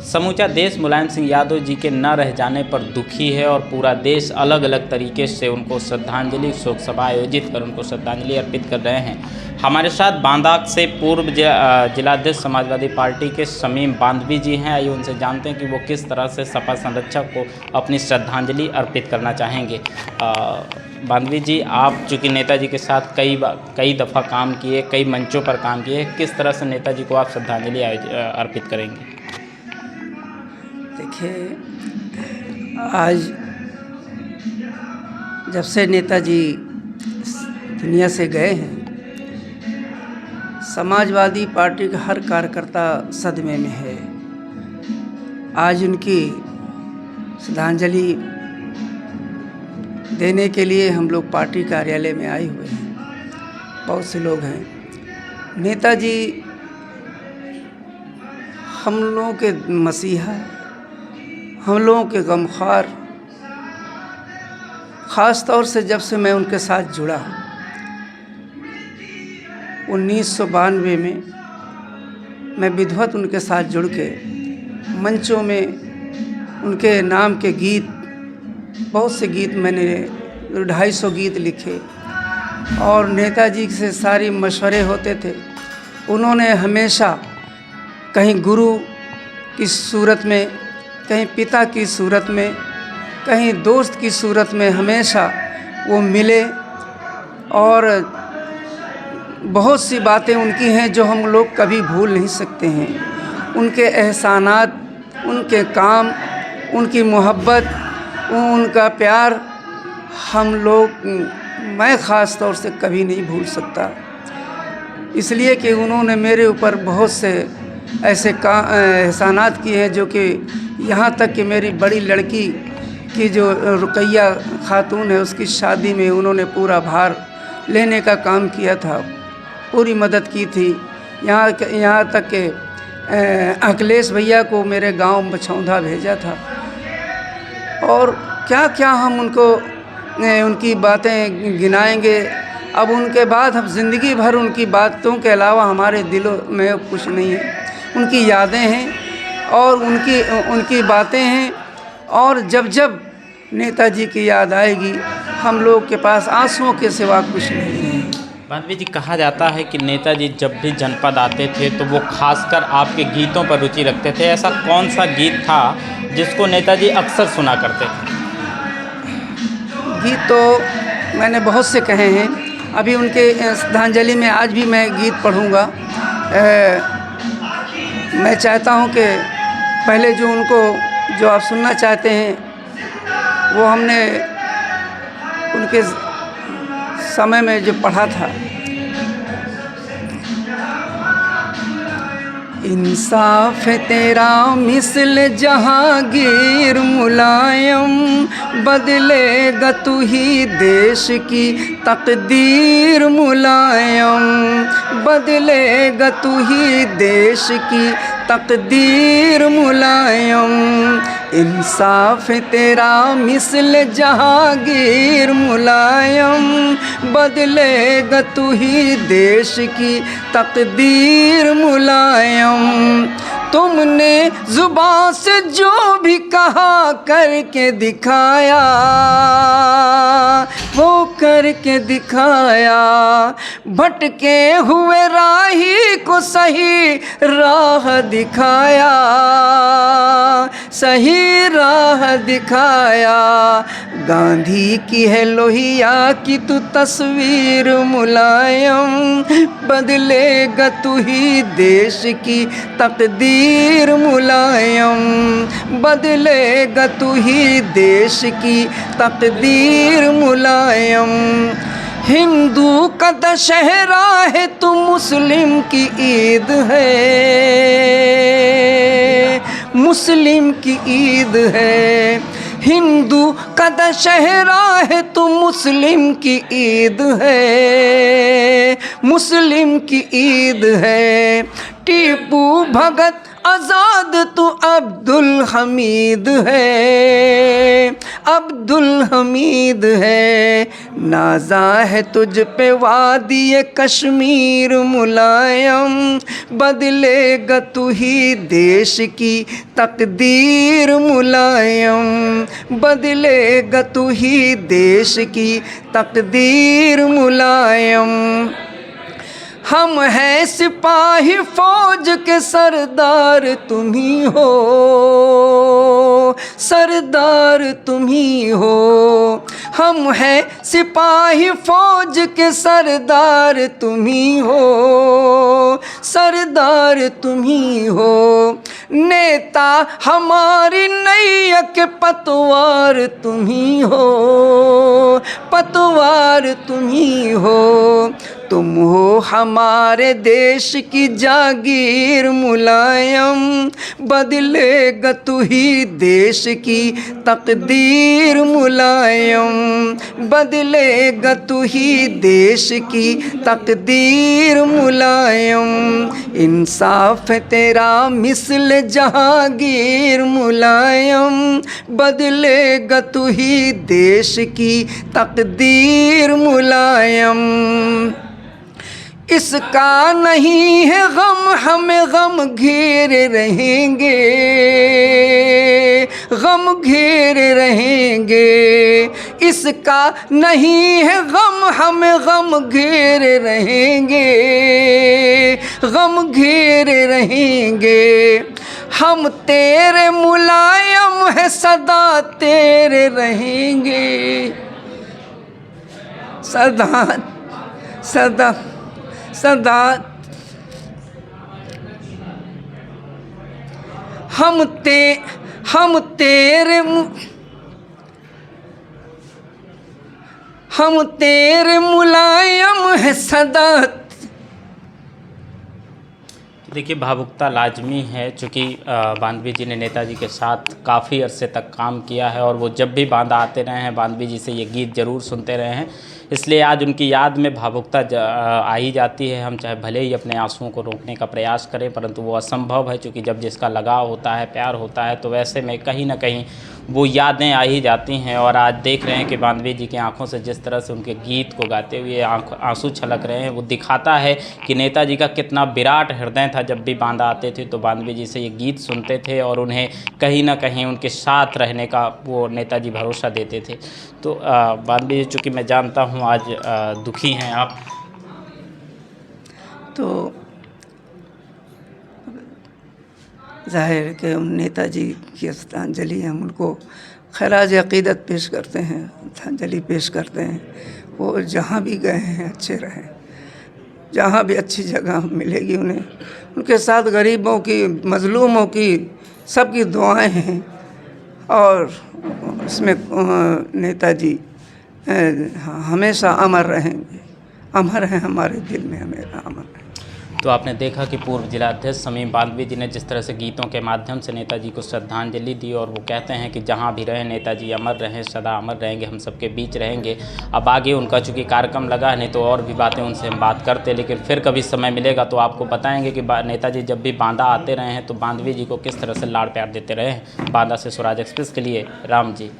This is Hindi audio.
समूचा देश मुलायम सिंह यादव जी के न रह जाने पर दुखी है और पूरा देश अलग अलग तरीके से उनको श्रद्धांजलि शोक सभा आयोजित कर उनको श्रद्धांजलि अर्पित कर रहे हैं। हमारे साथ बांदा से पूर्व जिलाध्यक्ष समाजवादी पार्टी के शमीम बांधवी जी हैं। आइए उनसे जानते हैं कि वो किस तरह से सपा संरक्षक को अपनी श्रद्धांजलि अर्पित करना चाहेंगे। बांधवी जी, आप चूँकि नेताजी के साथ कई दफ़ा काम किए, कई मंचों पर काम किए, किस तरह से नेताजी को आप श्रद्धांजलि अर्पित करेंगे? देखिए, आज जब से नेताजी दुनिया से गए हैं, समाजवादी पार्टी का हर कार्यकर्ता सदमे में है। आज उनकी श्रद्धांजलि देने के लिए हम लोग पार्टी कार्यालय में आए हुए हैं। बहुत से लोग हैं। नेताजी हम लोगों के मसीहा, हम लोगों के गमख्वार, ख़ास तौर से जब से मैं उनके साथ जुड़ा 1992 में, मैं विधिवत उनके साथ जुड़ के मंचों में उनके नाम के गीत, बहुत से गीत मैंने 250 गीत लिखे और नेताजी से सारी मशवरे होते थे। उन्होंने हमेशा कहीं गुरु की सूरत में, कहीं पिता की सूरत में, कहीं दोस्त की सूरत में हमेशा वो मिले और बहुत सी बातें उनकी हैं जो हम लोग कभी भूल नहीं सकते हैं। उनके एहसानात, उनके काम, उनकी मोहब्बत, उनका प्यार हम लोग, मैं ख़ास तौर से कभी नहीं भूल सकता। इसलिए कि उन्होंने मेरे ऊपर बहुत से ऐसे एहसानात किए हैं जो कि यहाँ तक कि मेरी बड़ी लड़की की जो रुकैया खातून है, उसकी शादी में उन्होंने पूरा भार लेने का काम किया था, पूरी मदद की थी। यहाँ तक कि अखिलेश भैया को मेरे गांव बछौंधा भेजा था। और क्या क्या हम उनकी बातें गिनाएंगे। अब उनके बाद हम ज़िंदगी भर उनकी बातों के अलावा हमारे दिलों में कुछ नहीं है। उनकी यादें हैं और उनकी बातें हैं, और जब जब नेताजी की याद आएगी हम लोग के पास आंसुओं के सिवा कुछ नहीं है। बांधवी जी, कहा जाता है कि नेताजी जब भी जनपद आते थे तो वो खासकर आपके गीतों पर रुचि रखते थे। ऐसा कौन सा गीत था जिसको नेताजी अक्सर सुना करते थे? गीत तो मैंने बहुत से कहे हैं। अभी उनके श्रद्धांजलि में आज भी मैं गीत पढ़ूँगा। मैं चाहता हूँ कि पहले जो आप सुनना चाहते हैं वो हमने उनके समय में जो पढ़ा था। इंसाफ तेरा मिसल जहांगीर मुलायम, बदलेगा तू ही देश की तकदीर मुलायम, बदलेगा तू ही देश की तकदीर मुलायम। इंसाफ तेरा मिसल जहांगीर मुलायम, बदलेगा तू ही देश की तकदीर मुलायम। तुमने जुबान से जो भी कहा करके दिखाया, वो करके दिखाया। भटके हुए राही को सही राह दिखाया, सही राह दिखाया। गांधी की है लोहिया की तू तस्वीर मुलायम, बदलेगा तू ही देश की तकदीर मुलायम, बदलेगा तू ही देश की तकदीर मुलायम। हिंदू का दशहरा है तो मुस्लिम की ईद है, मुस्लिम की ईद है। हिंदू का दशहरा है तो मुस्लिम की ईद है, मुस्लिम की ईद है। टीपू भगत आज़ाद तो अब्दुल हमीद है, अब्दुल हमीद है। नाज़ा है तुझ पे वादी कश्मीर मुलायम, बदलेगा तू ही देश की तकदीर मुलायम, बदलेगा तू ही देश की तकदीर मुलायम। हम हैं सिपाही फौज के सरदार तुम ही हो, सरदार तुम ही हो। हम हैं सिपाही फौज के सरदार तुम ही हो, सरदार तुम ही हो। नेता हमारी नैया के पतवार तुम ही हो, पतवार तुम ही हो। तुम हो हमारे देश की जागीर मुलायम, बदलेगा तू ही देश की तकदीर मुलायम, बदलेगा तू ही देश की तकदीर मुलायम। इंसाफ है तेरा मिसल जहांगीर मुलायम, बदलेगा तू ही देश की तकदीर मुलायम। इसका नहीं है गम हमें गम घेरे रहेंगे, गम घेरे रहेंगे। इसका नहीं है गम हमें गम घेरे रहेंगे, गम घेरे रहेंगे। हम तेरे मुलायम है सदा तेरे रहेंगे, सदा सदा सदा। हम तेरे मुलायम है सदा। देखिए, भावुकता लाजमी है, चूँकि बांधवी जी ने नेताजी के साथ काफ़ी अरसे तक काम किया है और वो जब भी बांदा आते रहे हैं बांधवी जी से ये गीत ज़रूर सुनते रहे हैं, इसलिए आज उनकी याद में भावुकता आ ही जाती है। हम चाहे भले ही अपने आंसुओं को रोकने का प्रयास करें, परंतु वो असंभव है, क्योंकि जब जिसका लगाव होता है, प्यार होता है, तो वैसे में कहीं ना कहीं वो यादें आ ही जाती हैं। और आज देख रहे हैं कि बांधवी जी की आंखों से जिस तरह से उनके गीत को गाते हुए आंसू छलक रहे हैं, वो दिखाता है कि नेताजी का कितना विराट हृदय था। जब भी बांदा आते थे तो बांधवी जी से ये गीत सुनते थे और उन्हें कहीं ना कहीं उनके साथ रहने का वो नेताजी भरोसा देते थे। तो बांधवी जी, चूँकि मैं जानता हूँ आज दुखी हैं आप, तो ज़ाहिर है कि हम नेताजी की श्रद्धांजलि हम उनको खराज अक़ीदत पेश करते हैं, श्रद्धांजलि पेश करते हैं। वो जहाँ भी गए हैं अच्छे रहें, जहाँ भी अच्छी जगह मिलेगी उन्हें, उनके साथ गरीबों की, मज़लूमों की, सबकी दुआएं हैं। और इसमें नेताजी हमेशा अमर रहेंगे, अमर हैं हमारे दिल में, हमेशा अमर हैं। तो आपने देखा कि पूर्व जिलाध्यक्ष शमीम बांधवी जी ने जिस तरह से गीतों के माध्यम से नेताजी को श्रद्धांजलि दी, और वो कहते हैं कि जहाँ भी रहें नेताजी अमर रहें, सदा अमर रहेंगे, हम सबके बीच रहेंगे। अब आगे उनका चूँकि कार्यक्रम लगा है, नहीं तो और भी बातें उनसे हम बात करते, लेकिन फिर कभी समय मिलेगा तो आपको बताएंगे कि नेताजी जब भी बांदा आते रहे हैं तो बांधवी जी को किस तरह से लाड़ प्यार देते रहे हैं। बांदा से स्वराज एक्सप्रेस के लिए राम जी।